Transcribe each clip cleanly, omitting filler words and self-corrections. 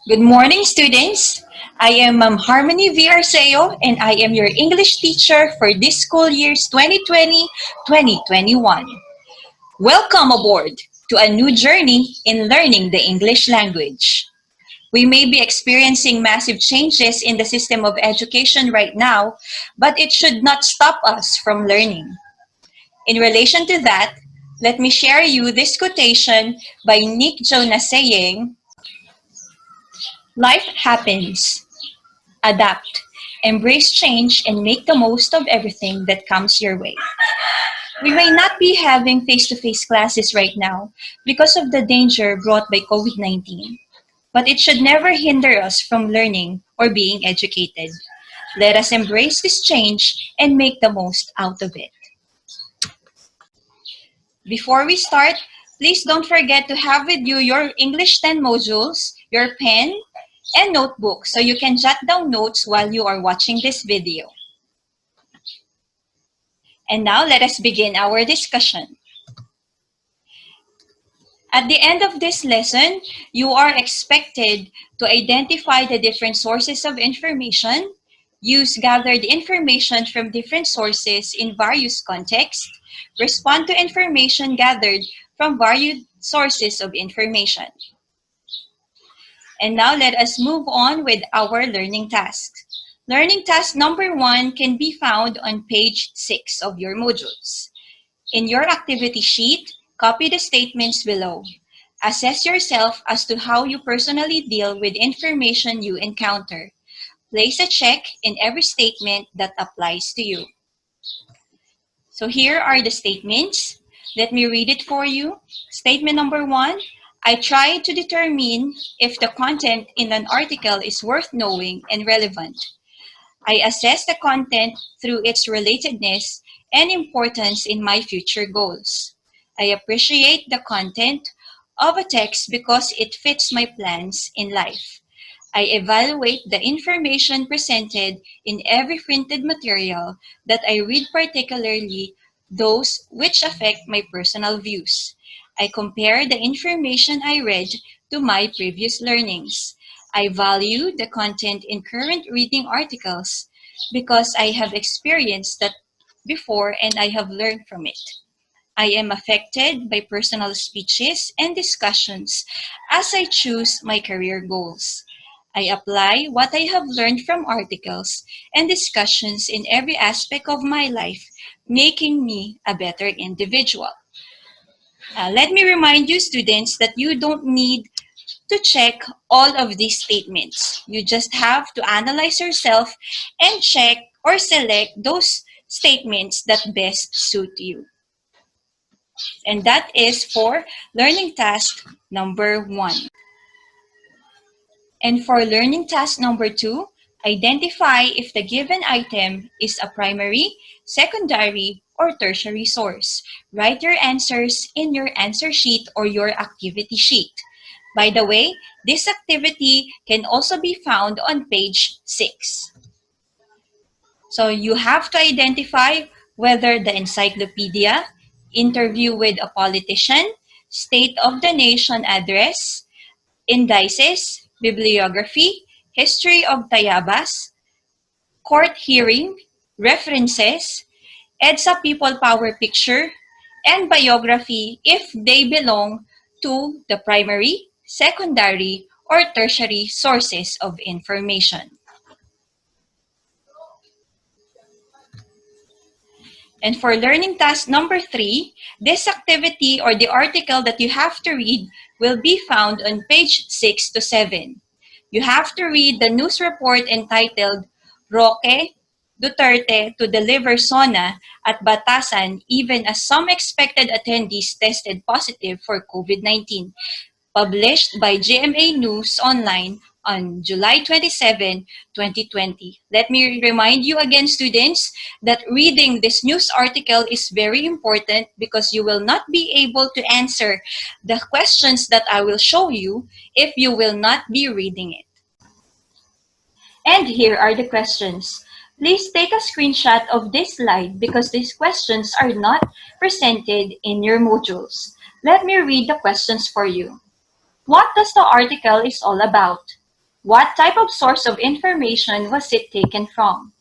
Good morning, students. I am Harmony V. Arceo, and I am your English teacher for this school year's 2020-2021. Welcome aboard to a new journey in learning the English language. We may be experiencing massive changes in the system of education right now, but it should not stop us from learning. In relation to that, let me share you this quotation by Nick Jonas saying, "Life happens. Adapt, embrace change, and make the most of everything that comes your way." We may not be having face-to-face classes right now because of the danger brought by COVID-19, but it should never hinder us from learning or being educated. Let us embrace this change and make the most out of it. Before we start, please don't forget to have with you your English 10 modules, your pen, and notebook so you can jot down notes while you are watching this video. And now let us begin our discussion. At the end of this lesson, you are expected to identify the different sources of information, use gathered information from different sources in various contexts, respond to information gathered from various sources of information. And now let us move on with our learning tasks. Learning task number 1 can be found on page 6 of your modules. In your activity sheet, copy the statements below. Assess yourself as to how you personally deal with information you encounter. Place a check in every statement that applies to you. So here are the statements. Let me read it for you. Statement number 1, I try to determine if the content in an article is worth knowing and relevant. I assess the content through its relatedness and importance in my future goals. I appreciate the content of a text because it fits my plans in life. I evaluate the information presented in every printed material that I read, particularly those which affect my personal views. I compare the information I read to my previous learnings. I value the content in current reading articles because I have experienced that before and I have learned from it. I am affected by personal speeches and discussions as I choose my career goals. I apply what I have learned from articles and discussions in every aspect of my life, making me a better individual. Let me remind you, students, that you don't need to check all of these statements. You just have to analyze yourself and check or select those statements that best suit you. And that is for learning task number 1. And for learning task number 2, identify if the given item is a primary, secondary, or tertiary source. Write your answers in your answer sheet or your activity sheet. By the way, this activity can also be found on page 6. So you have to identify whether the encyclopedia, interview with a politician, State of the Nation address, indices, bibliography, history of Tayabas, court hearing, references, EDSA People Power Picture, and biography if they belong to the primary, secondary, or tertiary sources of information. And for learning task number 3, this activity or the article that you have to read will be found on page 6 to 7. You have to read the news report entitled Roque Duterte to deliver SONA at Batasan even as some expected attendees tested positive for COVID-19, published by GMA News Online on July 27, 2020. Let me remind you again, students, that reading this news article is very important because you will not be able to answer the questions that I will show you if you will not be reading it. And here are the questions. Please take a screenshot of this slide because these questions are not presented in your modules. Let me read the questions for you. What does the article is all about? What type of source of information was it taken from?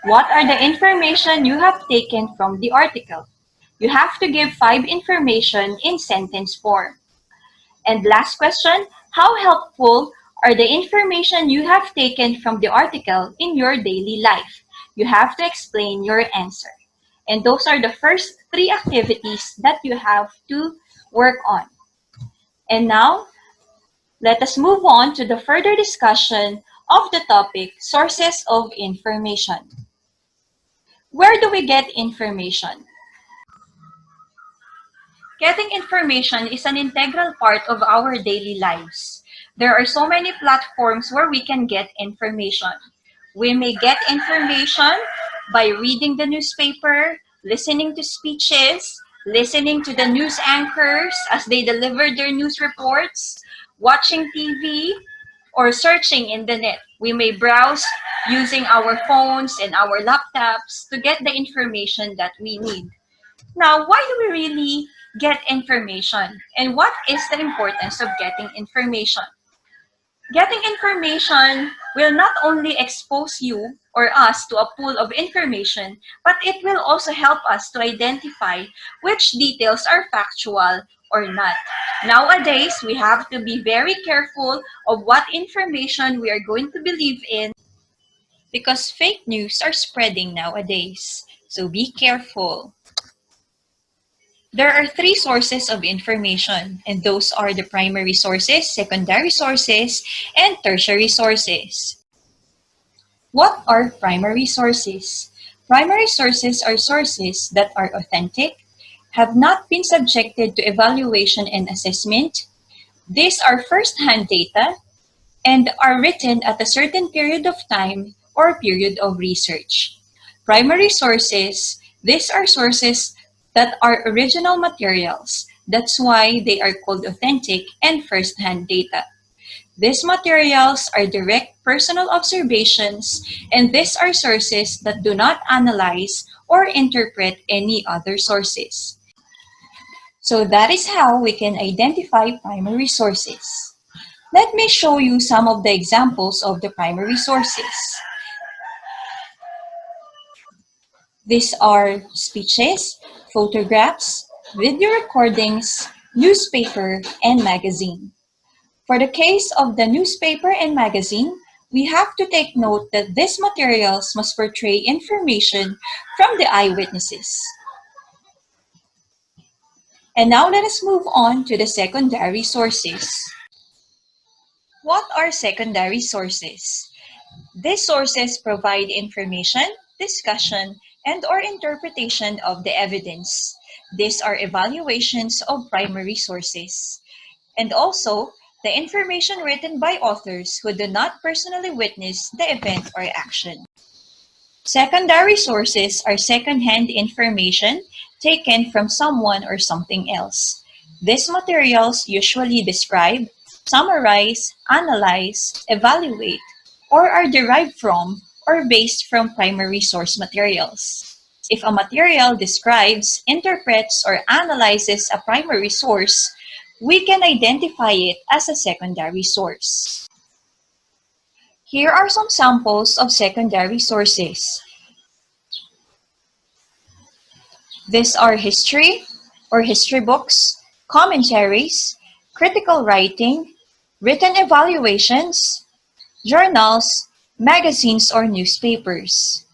What are the information you have taken from the article? You have to give 5 information in sentence form. And last question, how helpful are the information you have taken from the article in your daily life? You have to explain your answer. And those are the first 3 activities that you have to work on. And now, let us move on to the further discussion of the topic, sources of information. Where do we get information? Getting information is an integral part of our daily lives. There are so many platforms where we can get information. We may get information by reading the newspaper, listening to speeches, listening to the news anchors as they deliver their news reports, watching TV, or searching in the net. We may browse using our phones and our laptops to get the information that we need. Now, why do we really get information? And what is the importance of getting information? Getting information will not only expose you or us to a pool of information, but it will also help us to identify which details are factual or not. Nowadays, we have to be very careful of what information we are going to believe in because fake news are spreading nowadays. So be careful. There are 3 sources of information, and those are the primary sources, secondary sources, and tertiary sources. What are primary sources? Primary sources are sources that are authentic, have not been subjected to evaluation and assessment. These are first-hand data and are written at a certain period of time or period of research. Primary sources, these are sources that are original materials. That's why they are called authentic and first-hand data. These materials are direct personal observations, and these are sources that do not analyze or interpret any other sources. So that is how we can identify primary sources. Let me show you some of the examples of the primary sources. These are speeches, photographs, video recordings, newspaper, and magazine. For the case of the newspaper and magazine, we have to take note that these materials must portray information from the eyewitnesses. And now let us move on to the secondary sources. What are secondary sources? These sources provide information, discussion, and/or interpretation of the evidence. These are evaluations of primary sources. And also, the information written by authors who do not personally witness the event or action. Secondary sources are second-hand information taken from someone or something else. These materials usually describe, summarize, analyze, evaluate, or are derived from or based from primary source materials. If a material describes, interprets, or analyzes a primary source, we can identify it as a secondary source. Here are some samples of secondary sources. These are history or history books, commentaries, critical writing, written evaluations, journals, magazines, or newspapers.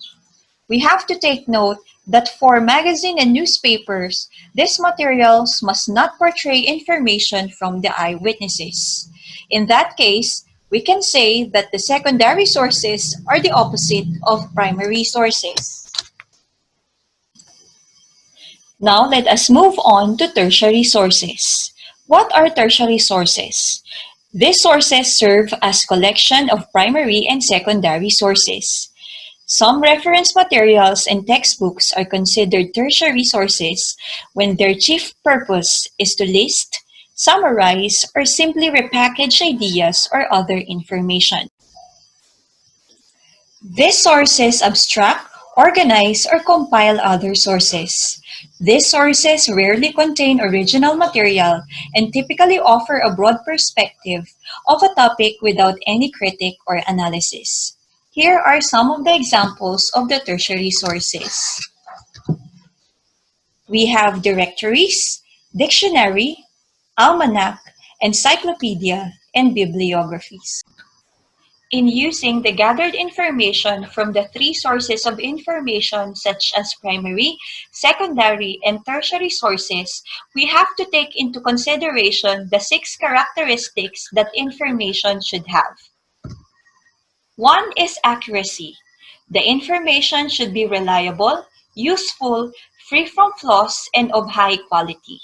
We have to take note that for magazine and newspapers, these materials must not portray information from the eyewitnesses. In that case, we can say that the secondary sources are the opposite of primary sources. Now let us move on to tertiary sources. What are tertiary sources? These sources serve as collection of primary and secondary sources. Some reference materials and textbooks are considered tertiary sources when their chief purpose is to list, summarize, or simply repackage ideas or other information. These sources abstract, organize, or compile other sources. These sources rarely contain original material and typically offer a broad perspective of a topic without any critique or analysis. Here are some of the examples of the tertiary sources. We have directories, dictionary, almanac, encyclopedia, and bibliographies. In using the gathered information from the three sources of information such as primary, secondary, and tertiary sources, we have to take into consideration the 6 characteristics that information should have. One is accuracy. The information should be reliable, useful, free from flaws, and of high quality.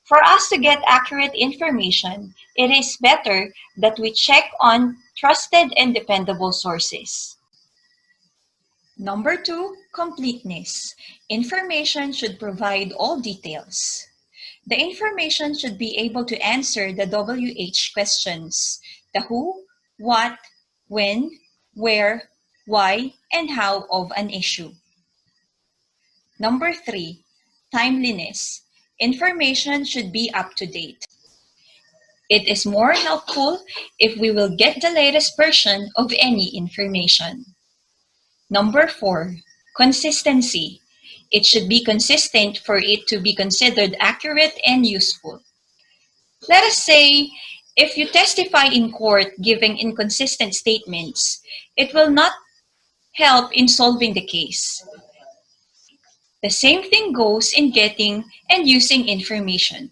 For us to get accurate information, it is better that we check on trusted and dependable sources. Number 2, completeness. Information should provide all details. The information should be able to answer the WH questions, the who, what, when, where, why, and how of an issue. Number 3, timeliness. Information should be up to date. It is more helpful if we will get the latest version of any information. Number 4, consistency. It should be consistent for it to be considered accurate and useful. Let us say, if you testify in court giving inconsistent statements, it will not help in solving the case. The same thing goes in getting and using information.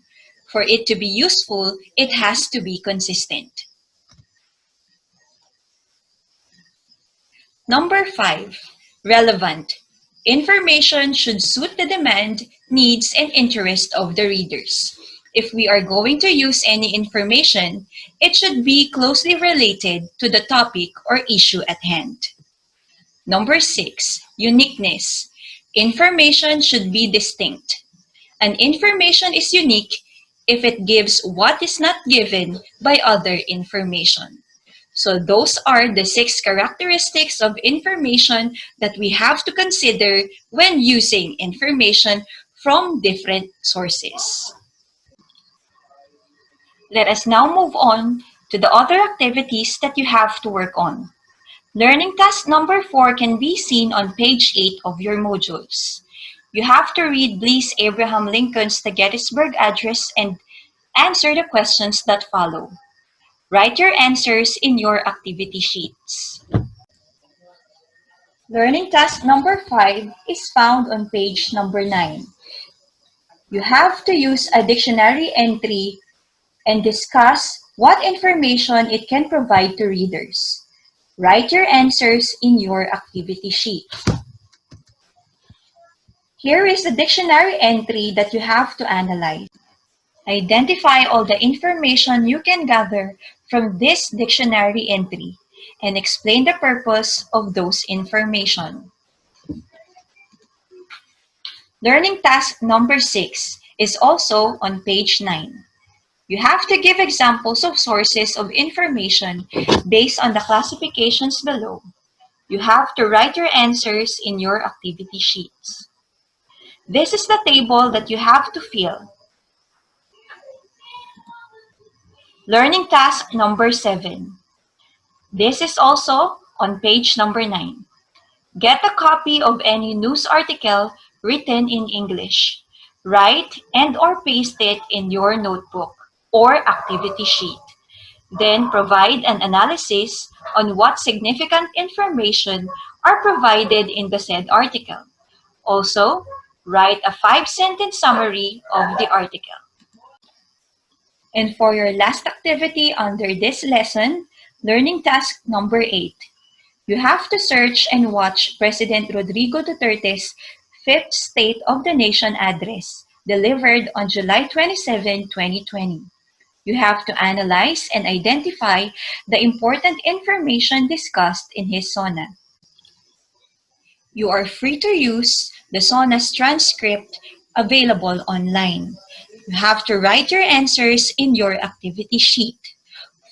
For it to be useful, it has to be consistent. Number 5, relevant. Information should suit the demand, needs, and interest of the readers. If we are going to use any information, it should be closely related to the topic or issue at hand. Number 6, uniqueness. Information should be distinct. An information is unique if it gives what is not given by other information. So those are the 6 characteristics of information that we have to consider when using information from different sources. Let us now move on to the other activities that you have to work on. Learning task number 4 can be seen on page 8 of your modules. You have to read Bliss Abraham Lincoln's The Gettysburg Address and answer the questions that follow. Write your answers in your activity sheets. Learning task number 5 is found on page number 9. You have to use a dictionary entry and discuss what information it can provide to readers. Write your answers in your activity sheet. Here is the dictionary entry that you have to analyze. Identify all the information you can gather from this dictionary entry and explain the purpose of those information. Learning task number 6 is also on page 9. You have to give examples of sources of information based on the classifications below. You have to write your answers in your activity sheets. This is the table that you have to fill. Learning task number 7. This is also on page number 9. Get a copy of any news article written in English. Write and or paste it in your notebook or activity sheet. Then provide an analysis on what significant information are provided in the said article. Also, write a 5-sentence summary of the article. And for your last activity under this lesson, learning task number 8. You have to search and watch President Rodrigo Duterte's 5th State of the Nation address delivered on July 27, 2020. You have to analyze and identify the important information discussed in his SONA. You are free to use the SONA's transcript available online. You have to write your answers in your activity sheet.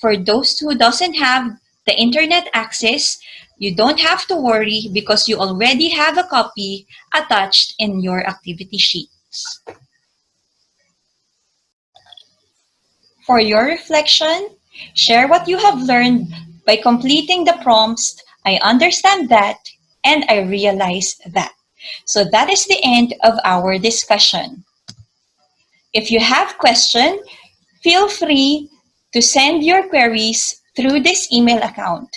For those who doesn't have the internet access, you don't have to worry because you already have a copy attached in your activity sheet. modules. For your reflection, share what you have learned by completing the prompts, I understand that, and I realize that. So that is the end of our discussion. If you have questions, feel free to send your queries through this email account.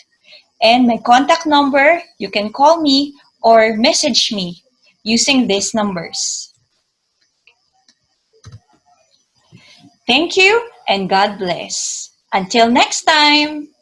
And my contact number, you can call me or message me using these numbers. Thank you and God bless. Until next time.